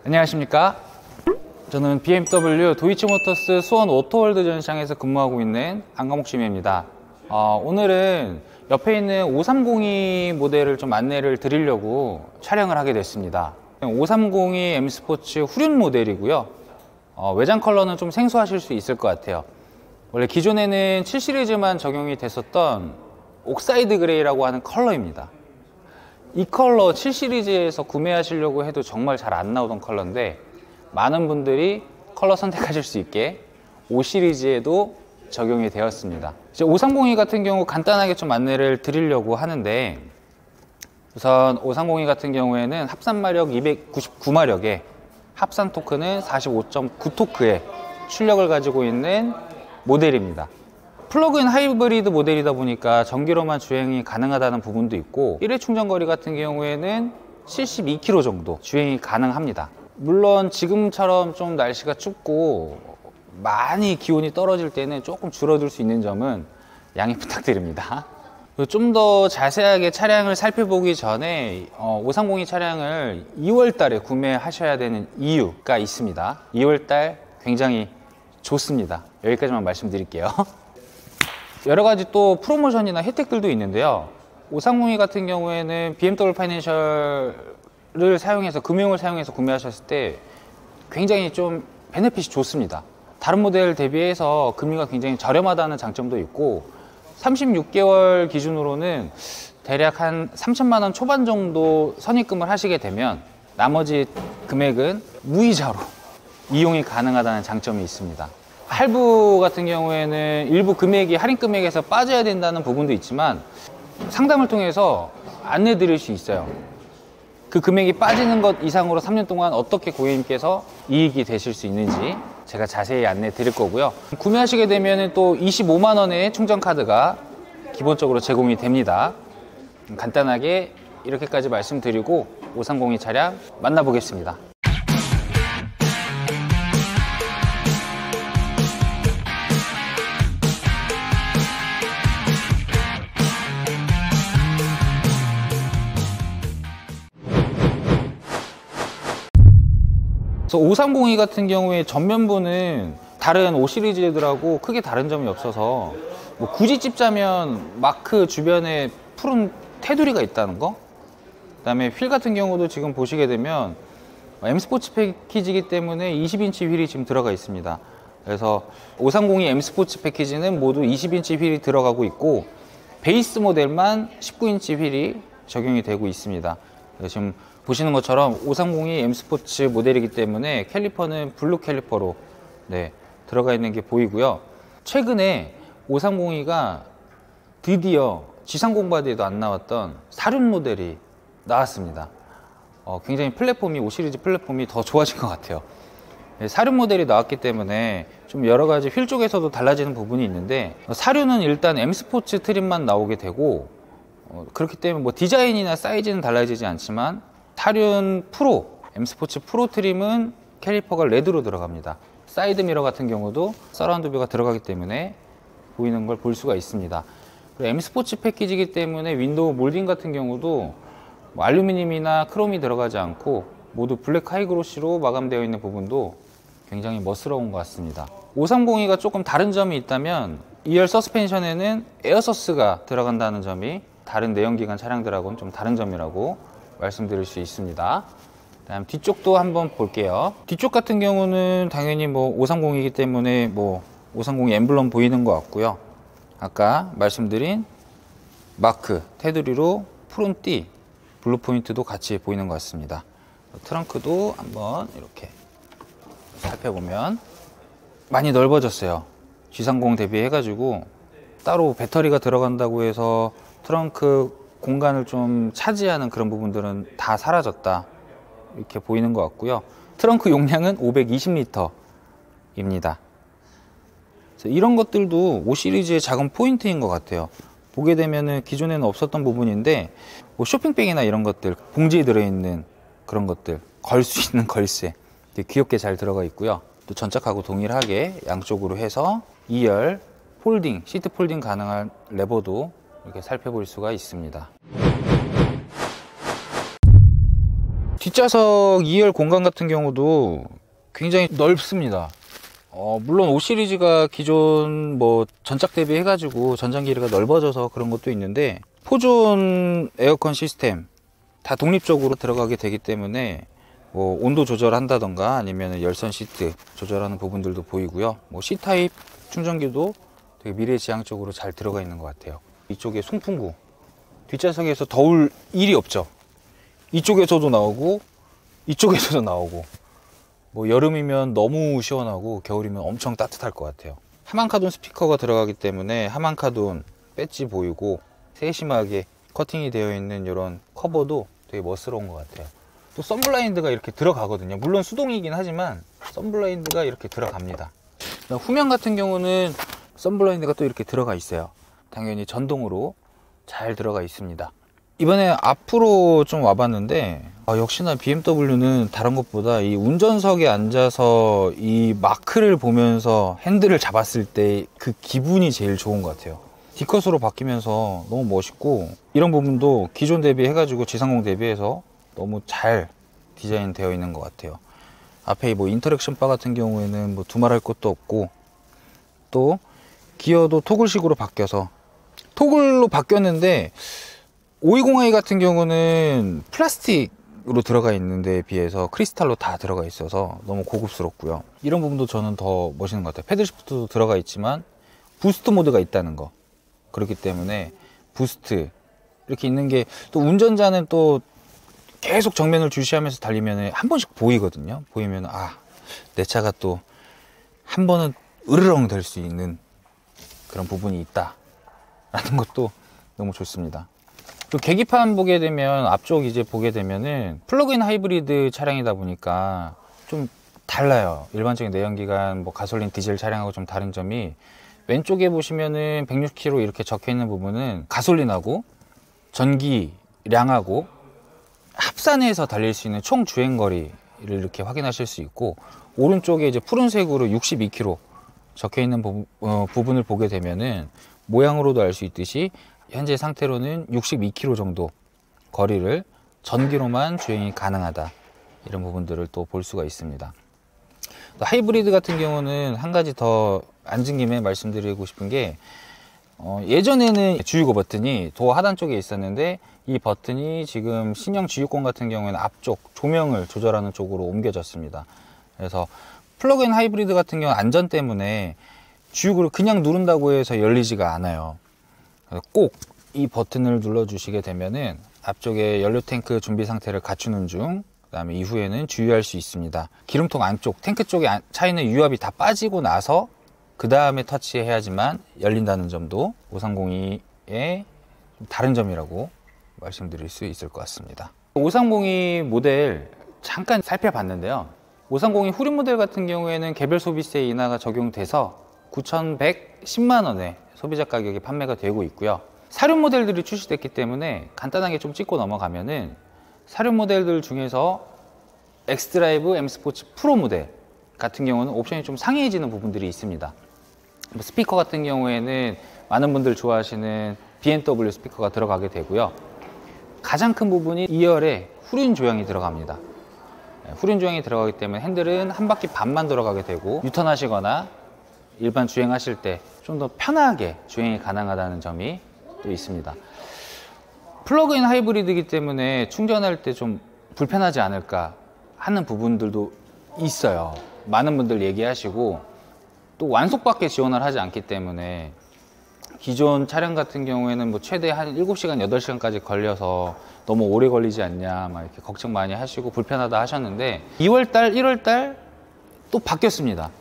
안녕하십니까. 저는 BMW 도이치모터스 수원 오토월드 전시장에서 근무하고 있는 안광목 심입니다. 오늘은 옆에 있는 5302 모델을 좀 안내를 드리려고 촬영을 하게 됐습니다. 5302 M스포츠 후륜 모델이고요. 외장 컬러는 좀 생소하실 수 있을 것 같아요. 원래 기존에는 7 시리즈만 적용이 됐었던 옥사이드 그레이라고 하는 컬러입니다. 이 컬러 7 시리즈에서 구매하시려고 해도 정말 잘 안 나오던 컬러인데 많은 분들이 컬러 선택하실 수 있게 5 시리즈에도 적용이 되었습니다. 이제 5302 같은 경우 간단하게 좀 안내를 드리려고 하는데, 우선 5302 같은 경우에는 합산마력 299마력에 합산 토크는 45.9 토크의 출력을 가지고 있는 모델입니다. 플러그인 하이브리드 모델이다 보니까 전기로만 주행이 가능하다는 부분도 있고, 1회 충전 거리 같은 경우에는 72km 정도 주행이 가능합니다. 물론 지금처럼 좀 날씨가 춥고 많이 기온이 떨어질 때는 조금 줄어들 수 있는 점은 양해 부탁드립니다. 좀 더 자세하게 차량을 살펴보기 전에 5302 차량을 2월 달에 구매하셔야 되는 이유가 있습니다. 2월 달 굉장히 좋습니다. 여기까지만 말씀드릴게요. 여러 가지 또 프로모션이나 혜택들도 있는데요. 5302 같은 경우에는 BMW 파이낸셜을 사용해서, 금융을 사용해서 구매하셨을 때 굉장히 좀 베네핏이 좋습니다. 다른 모델 대비해서 금리가 굉장히 저렴하다는 장점도 있고, 36개월 기준으로는 대략 한 3천만 원 초반 정도 선입금을 하시게 되면 나머지 금액은 무이자로 이용이 가능하다는 장점이 있습니다. 할부 같은 경우에는 일부 금액이 할인 금액에서 빠져야 된다는 부분도 있지만 상담을 통해서 안내 드릴 수 있어요. 그 금액이 빠지는 것 이상으로 3년 동안 어떻게 고객님께서 이익이 되실 수 있는지 제가 자세히 안내 드릴 거고요. 구매하시게 되면 또 25만 원의 충전 카드가 기본적으로 제공이 됩니다. 간단하게 이렇게까지 말씀드리고 5302 차량 만나보겠습니다. 그래서 5302 같은 경우에 전면부는 다른 5 시리즈들하고 크게 다른 점이 없어서 뭐 굳이 찝자면 마크 주변에 푸른 테두리가 있다는 거, 그 다음에 휠 같은 경우도 지금 보시게 되면 M스포츠 패키지이기 때문에 20인치 휠이 지금 들어가 있습니다. 그래서 5302 M스포츠 패키지는 모두 20인치 휠이 들어가고 있고, 베이스 모델만 19인치 휠이 적용이 되고 있습니다. 지금 보시는 것처럼 5302 M스포츠 모델이기 때문에 캘리퍼는 블루 캘리퍼로 들어가 있는 게 보이고요. 최근에 5302가 드디어 G30바디에도 안 나왔던 사륜 모델이 나왔습니다. 굉장히 플랫폼이 5 시리즈 플랫폼이 더 좋아진 것 같아요. 사륜 모델이 나왔기 때문에 좀 여러 가지 휠 쪽에서도 달라지는 부분이 있는데, 사륜은 일단 M스포츠 트림만 나오게 되고, 그렇기 때문에 뭐 디자인이나 사이즈는 달라지지 않지만 사륜 프로, M스포츠 프로 트림은 캘리퍼가 레드로 들어갑니다. 사이드 미러 같은 경우도 서라운드 뷰가 들어가기 때문에 보이는 걸 볼 수가 있습니다. 그리고 M스포츠 패키지이기 때문에 윈도우 몰딩 같은 경우도 뭐 알루미늄이나 크롬이 들어가지 않고 모두 블랙 하이그로시로 마감되어 있는 부분도 굉장히 멋스러운 것 같습니다. 5302가 조금 다른 점이 있다면 2열 서스펜션에는 에어서스가 들어간다는 점이 다른 내연기관 차량들하고는 좀 다른 점이라고 말씀드릴 수 있습니다. 다음 뒤쪽도 한번 볼게요. 뒤쪽 같은 경우는 당연히 뭐 530이기 때문에 뭐 530 엠블럼 보이는 것 같고요. 아까 말씀드린 마크 테두리로 푸른 띠 블루 포인트도 같이 보이는 것 같습니다. 트렁크도 한번 이렇게 살펴보면 많이 넓어졌어요. G30 대비해 가지고 따로 배터리가 들어간다고 해서 트렁크 공간을 좀 차지하는 그런 부분들은 다 사라졌다, 이렇게 보이는 것 같고요. 트렁크 용량은 520리터입니다. 이런 것들도 5 시리즈의 작은 포인트인 것 같아요. 보게 되면은 기존에는 없었던 부분인데, 뭐 쇼핑백이나 이런 것들, 봉지에 들어있는 그런 것들, 걸 수 있는 걸쇠 되게 귀엽게 잘 들어가 있고요. 또 전작하고 동일하게 양쪽으로 해서 2열 폴딩, 시트 폴딩 가능한 레버도 이렇게 살펴볼 수가 있습니다. 뒷좌석 2열 공간 같은 경우도 굉장히 넓습니다. 물론 5 시리즈가 기존 뭐 전작 대비 해가지고 전장 길이가 넓어져서 그런 것도 있는데, 포존 에어컨 시스템 다 독립적으로 들어가게 되기 때문에 뭐 온도 조절한다던가 아니면 열선 시트 조절하는 부분들도 보이고요. 뭐 C타입 충전기도 되게 미래지향적으로 잘 들어가 있는 것 같아요. 이쪽에 송풍구, 뒷좌석에서 더울 일이 없죠. 이쪽에서도 나오고 이쪽에서도 나오고, 뭐 여름이면 너무 시원하고 겨울이면 엄청 따뜻할 것 같아요. 하만카돈 스피커가 들어가기 때문에 하만카돈 배지 보이고, 세심하게 커팅이 되어 있는 이런 커버도 되게 멋스러운 것 같아요. 또 선블라인드가 이렇게 들어가거든요. 물론 수동이긴 하지만 선블라인드가 이렇게 들어갑니다. 후면 같은 경우는 선블라인드가 또 이렇게 들어가 있어요. 당연히 전동으로 잘 들어가 있습니다. 이번에 앞으로 좀 와봤는데, 역시나 BMW는 다른 것보다 이 운전석에 앉아서 이 마크를 보면서 핸들을 잡았을 때 그 기분이 제일 좋은 것 같아요. D컷으로 바뀌면서 너무 멋있고, 이런 부분도 기존 대비 해가지고 G30 대비해서 너무 잘 디자인 되어 있는 것 같아요. 앞에 뭐 인터랙션 바 같은 경우에는 뭐 두말할 것도 없고, 또 기어도 토글식으로 바뀌어서, 토글로 바뀌었는데 520i 같은 경우는 플라스틱으로 들어가 있는 데에 비해서 크리스탈로 다 들어가 있어서 너무 고급스럽고요. 이런 부분도 저는 더 멋있는 것 같아요. 패들 시프트도 들어가 있지만 부스트 모드가 있다는 거. 그렇기 때문에 부스트 이렇게 있는 게, 또 운전자는 또 계속 정면을 주시하면서 달리면 한 번씩 보이거든요. 보이면 내 차가 또 한 번은 으르렁 될 수 있는 그런 부분이 있다 라는 것도 너무 좋습니다. 또 계기판 보게 되면, 앞쪽 이제 보게 되면은 플러그인 하이브리드 차량이다 보니까 좀 달라요. 일반적인 내연기관 뭐 가솔린 디젤 차량하고 좀 다른 점이, 왼쪽에 보시면은 160km 이렇게 적혀 있는 부분은 가솔린하고 전기량하고 합산해서 달릴 수 있는 총 주행거리를 이렇게 확인하실 수 있고, 오른쪽에 이제 푸른색으로 62km 적혀 있는 부분을 보게 되면은 모양으로도 알 수 있듯이 현재 상태로는 62km 정도 거리를 전기로만 주행이 가능하다, 이런 부분들을 또 볼 수가 있습니다. 또 하이브리드 같은 경우는 한 가지 더 앉은 김에 말씀드리고 싶은 게, 예전에는 주유구 버튼이 도어 하단 쪽에 있었는데, 이 버튼이 지금 신형 G60 같은 경우에는 앞쪽 조명을 조절하는 쪽으로 옮겨졌습니다. 그래서 플러그인 하이브리드 같은 경우 안전 때문에 주유구를 그냥 누른다고 해서 열리지가 않아요. 꼭 이 버튼을 눌러 주시게 되면은 앞쪽에 연료 탱크 준비 상태를 갖추는 중, 그 다음에 이후에는 주유할 수 있습니다. 기름통 안쪽 탱크 쪽에 차 있는 유압이 다 빠지고 나서 그 다음에 터치해야지만 열린다는 점도 5302의 다른 점이라고 말씀드릴 수 있을 것 같습니다. 5302 모델 잠깐 살펴봤는데요. 5302 후륜 모델 같은 경우에는 개별 소비세 인하가 적용돼서 9,110만 원에 소비자 가격이 판매가 되고 있고요. 사륜 모델들이 출시됐기 때문에 간단하게 좀 찍고 넘어가면은, 사륜 모델들 중에서 엑스드라이브 M 스포츠 프로 모델 같은 경우는 옵션이 좀 상이해지는 부분들이 있습니다. 스피커 같은 경우에는 많은 분들 좋아하시는 BMW 스피커가 들어가게 되고요. 가장 큰 부분이 2열에 후륜 조향이 들어갑니다. 후륜 조향이 들어가기 때문에 핸들은 한 바퀴 반만 돌아가게 되고, 유턴하시거나 일반 주행하실 때 좀 더 편하게 주행이 가능하다는 점이 또 있습니다. 플러그인 하이브리드이기 때문에 충전할 때 좀 불편하지 않을까 하는 부분들도 있어요. 많은 분들 얘기하시고, 또 완속밖에 지원을 하지 않기 때문에 기존 차량 같은 경우에는 뭐 최대 한 7시간, 8시간까지 걸려서 너무 오래 걸리지 않냐 막 이렇게 걱정 많이 하시고 불편하다 하셨는데, 2월달, 1월달 또 바뀌었습니다.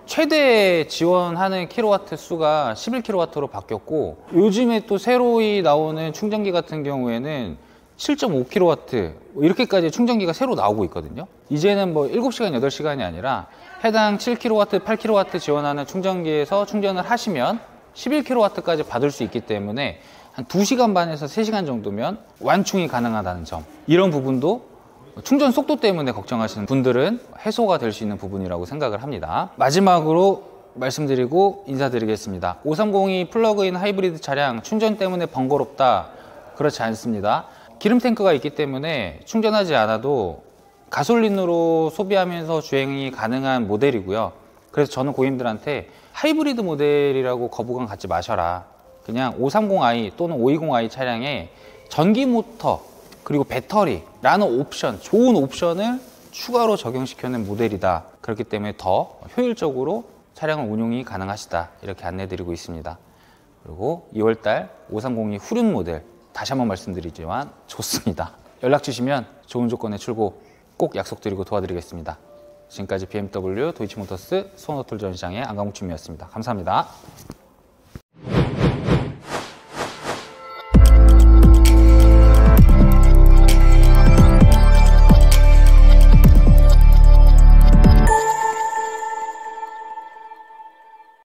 최대 지원하는 킬로와트 수가 11kW로 바뀌었고, 요즘에 또 새로이 나오는 충전기 같은 경우에는 7.5kW 이렇게까지 충전기가 새로 나오고 있거든요. 이제는 뭐 7시간, 8시간이 아니라 해당 7kW, 8kW 지원하는 충전기에서 충전을 하시면 11kW까지 받을 수 있기 때문에 한 2시간 반에서 3시간 정도면 완충이 가능하다는 점, 이런 부분도 충전 속도 때문에 걱정하시는 분들은 해소가 될 수 있는 부분이라고 생각을 합니다. 마지막으로 말씀드리고 인사드리겠습니다. 5302 플러그인 하이브리드 차량 충전 때문에 번거롭다, 그렇지 않습니다. 기름 탱크가 있기 때문에 충전하지 않아도 가솔린으로 소비하면서 주행이 가능한 모델이고요. 그래서 저는 고객님들한테 하이브리드 모델이라고 거부감 갖지 마셔라. 그냥 530i 또는 520i 차량에 전기 모터 그리고 배터리라는 옵션, 좋은 옵션을 추가로 적용시켜낸 모델이다. 그렇기 때문에 더 효율적으로 차량을 운용이 가능하시다. 이렇게 안내드리고 있습니다. 그리고 2월달 530이 후륜 모델 다시 한번 말씀드리지만 좋습니다. 연락 주시면 좋은 조건의 출고 꼭 약속드리고 도와드리겠습니다. 지금까지 BMW 도이치모터스 수원오토 전시장의 안강욱 주임이었습니다. 감사합니다.